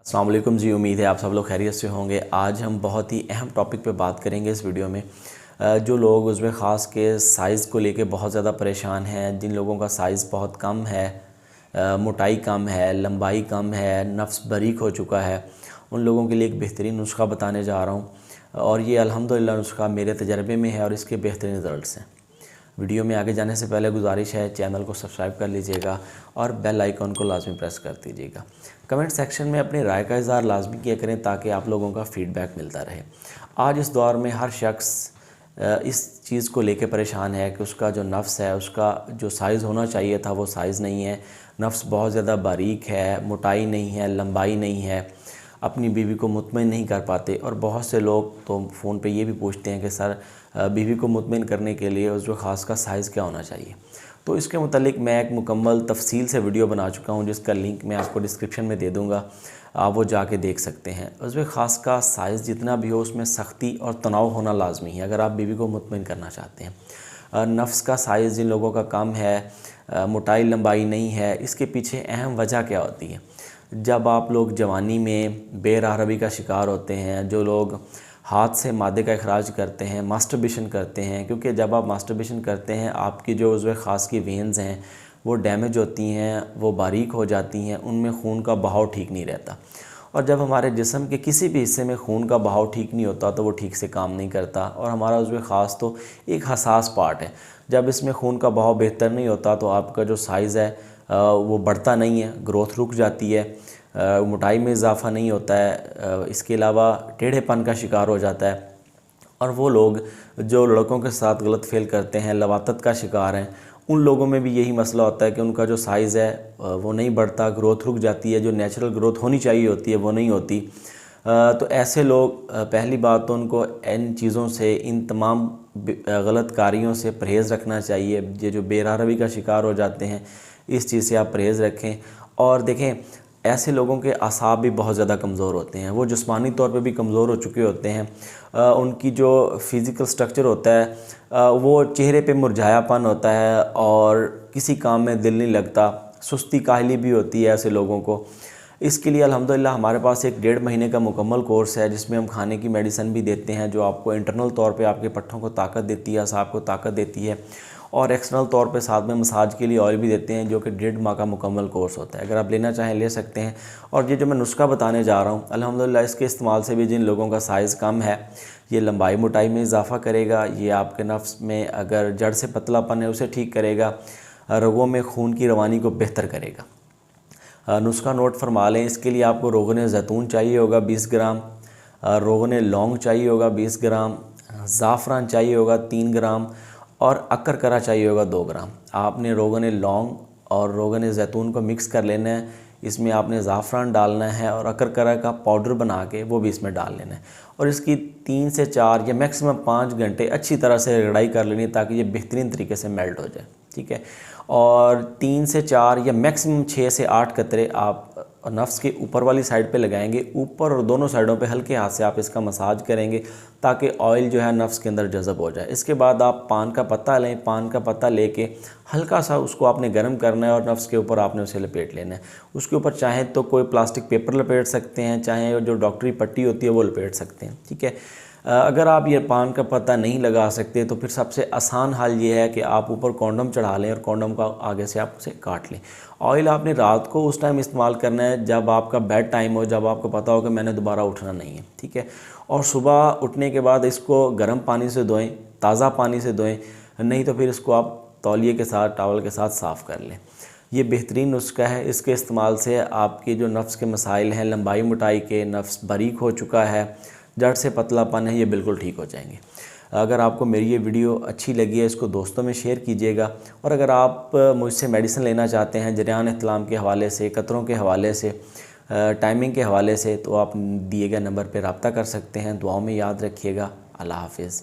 अस्सलाम वालेकुम जी। उम्मीद है आप सब लोग खैरियत से होंगे। आज हम बहुत ही अहम टॉपिक पे बात करेंगे इस वीडियो में। जो लोग उज़्व ख़ास के साइज़ को लेके बहुत ज़्यादा परेशान हैं, जिन लोगों का साइज़ बहुत कम है, मोटाई कम है, लंबाई कम है, नफ्स बारीक हो चुका है, उन लोगों के लिए एक बेहतरीन नुस्खा बताने जा रहा हूँ। और ये अल्हम्दुलिल्लाह नुस्खा मेरे तजर्बे में है और इसके बेहतरीन रिज़ल्ट्स हैं। वीडियो में आगे जाने से पहले गुजारिश है, चैनल को सब्सक्राइब कर लीजिएगा और बेल आइकॉन को लाजमी प्रेस कर दीजिएगा। कमेंट सेक्शन में अपनी राय का इज़हार लाजमी किया करें ताकि आप लोगों का फ़ीडबैक मिलता रहे। आज इस दौर में हर शख्स इस चीज़ को लेकर परेशान है कि उसका जो नफ्स है, उसका जो साइज़ होना चाहिए था वो साइज़ नहीं है। नफ्स बहुत ज़्यादा बारीक है, मोटाई नहीं है, लंबाई नहीं है, अपनी बीवी को मुतमईन नहीं कर पाते। और बहुत से लोग तो फ़ोन पे ये भी पूछते हैं कि सर बीवी को मुतमईन करने के लिए उस ख़ास का साइज़ क्या होना चाहिए। तो इसके मुतालिक मैं एक मुकम्मल तफसील से वीडियो बना चुका हूँ, जिसका लिंक मैं आपको डिस्क्रिप्शन में दे दूँगा, आप वो जाके देख सकते हैं। उस ख़ास का साइज़ जितना भी हो उसमें सख्ती और तनाव होना लाजमी है अगर आप बीवी को मुतमईन करना चाहते हैं। नफ्स का साइज़ जिन लोगों का कम है, मोटाई लंबाई नहीं है, इसके पीछे अहम वजह क्या होती है। जब आप लोग जवानी में बेरहरबी का शिकार होते हैं, जो लोग हाथ से मादे का अखराज करते हैं, मास्टरबेशन करते हैं, क्योंकि जब आप मास्टरबेशन करते हैं आपकी जो उज़्व ख़ास की वेन्स हैं वो डैमेज होती हैं, वो बारीक हो जाती हैं, उनमें खून का बहाव ठीक नहीं रहता। और जब हमारे जिस्म के किसी भी हिस्से में खून का बहाव ठीक नहीं होता तो वो ठीक से काम नहीं करता। और हमारा उज़्व ख़ास तो एक हसास पार्ट है, जब इसमें खून का बहाव बेहतर नहीं होता तो आपका जो साइज़ है वो बढ़ता नहीं है, ग्रोथ रुक जाती है, मोटाई में इजाफ़ा नहीं होता है, इसके अलावा टेढ़ेपन का शिकार हो जाता है। और वो लोग जो लड़कों के साथ गलत फेल करते हैं, लवातत का शिकार हैं, उन लोगों में भी यही मसला होता है कि उनका जो साइज़ है वो नहीं बढ़ता, ग्रोथ रुक जाती है, जो नेचुरल ग्रोथ होनी चाहिए होती है वो नहीं होती। तो ऐसे लोग पहली बात तो उनको इन चीज़ों से, इन तमाम गलत कारियों से परहेज़ रखना चाहिए। ये जो बेरहरबी का शिकार हो जाते हैं, इस चीज़ से आप परहेज़ रखें। और देखें, ऐसे लोगों के असाब भी बहुत ज़्यादा कमज़ोर होते हैं, वो जिस्मानी तौर पे भी कमज़ोर हो चुके होते हैं। उनकी जो फ़िज़िकल स्ट्रक्चर होता है वो चेहरे पे मुरझायापन होता है और किसी काम में दिल नहीं लगता, सुस्ती काहली भी होती है ऐसे लोगों को। इसके लिए अल्हम्दुलिल्लाह हमारे पास एक 1.5 महीने का मुकम्मल कोर्स है, जिसमें हम खाने की मेडिसिन भी देते हैं, जो आपको इंटरनल तौर पे आपके पट्ठों को ताकत देती है, असाब को ताकत देती है। और एक्सटर्नल तौर पे साथ में मसाज के लिए ऑयल भी देते हैं, जो कि 1.5 माह का मुकम्मल कोर्स होता है। अगर आप लेना चाहें ले सकते हैं। और ये जो मैं नुस्खा बताने जा रहा हूँ, अल्हम्दुलिल्लाह इसके इस्तेमाल से भी जिन लोगों का साइज़ कम है, ये लंबाई मोटाई में इजाफ़ा करेगा, ये आपके नफ्स में अगर जड़ से पतलापन है उसे ठीक करेगा, रगों में खून की रवानी को बेहतर करेगा। नुस्खा नोट फरमा लें। इसके लिए आपको रोगन ज़ैतून चाहिए होगा 20 ग्राम, रोगन लौंग चाहिए होगा 20 ग्राम, ज़ाफ़रान चाहिए होगा 3 ग्राम और अकरकरा चाहिए होगा 2 ग्राम। आपने रोगन लौंग और रोगन ज़ैतून को मिक्स कर लेना है, इसमें आपने ज़ाफ़रान डालना है और अकरकरा का पाउडर बना के वो भी इसमें डाल लेना है। और इसकी 3 से 4 या मैक्सिमम 5 घंटे अच्छी तरह से रगड़ाई कर लेनी है ताकि ये बेहतरीन तरीके से मेल्ट हो जाए, ठीक है। और 3 से 4 या मैक्सिमम 6 से 8 कतरे आप नफ्स के ऊपर वाली साइड पे लगाएंगे। ऊपर और दोनों साइडों पे हल्के हाथ से आप इसका मसाज करेंगे ताकि ऑयल जो है नफ्स के अंदर जज़ब हो जाए। इसके बाद आप पान का पत्ता लें, पान का पत्ता लेके हल्का सा उसको आपने गर्म करना है और नफ्स के ऊपर आपने उसे लपेट लेना है। उसके ऊपर चाहे तो कोई प्लास्टिक पेपर लपेट सकते हैं, चाहे जो डॉक्टरी पट्टी होती है वो लपेट सकते हैं, ठीक है। अगर आप ये पान का पत्ता नहीं लगा सकते तो फिर सबसे आसान हल ये है कि आप ऊपर कॉन्डम चढ़ा लें और कॉन्डम का आगे से आप उसे काट लें। ऑयल आपने रात को उस टाइम इस्तेमाल करना है जब आपका बेड टाइम हो, जब आपको पता हो कि मैंने दोबारा उठना नहीं है, ठीक है। और सुबह उठने के बाद इसको गर्म पानी से धोएं, ताज़ा पानी से धोएं, नहीं तो फिर इसको आप तौलिए के साथ, टॉवल के साथ साफ़ कर लें। ये बेहतरीन नुस्खा है। इसके इस्तेमाल से आपके जो नफ्स के मसाइल हैं, लंबाई मोटाई के, नफ्स बारीक हो चुका है, जड़ से पतलापन है, ये बिल्कुल ठीक हो जाएंगे। अगर आपको मेरी ये वीडियो अच्छी लगी है, इसको दोस्तों में शेयर कीजिएगा। और अगर आप मुझसे मेडिसिन लेना चाहते हैं जरियान इस्लाम के हवाले से, कतरों के हवाले से, टाइमिंग के हवाले से, तो आप दिए गए नंबर पर रब्ता कर सकते हैं। दुआओं में याद रखिएगा। अल्लाह हाफिज़।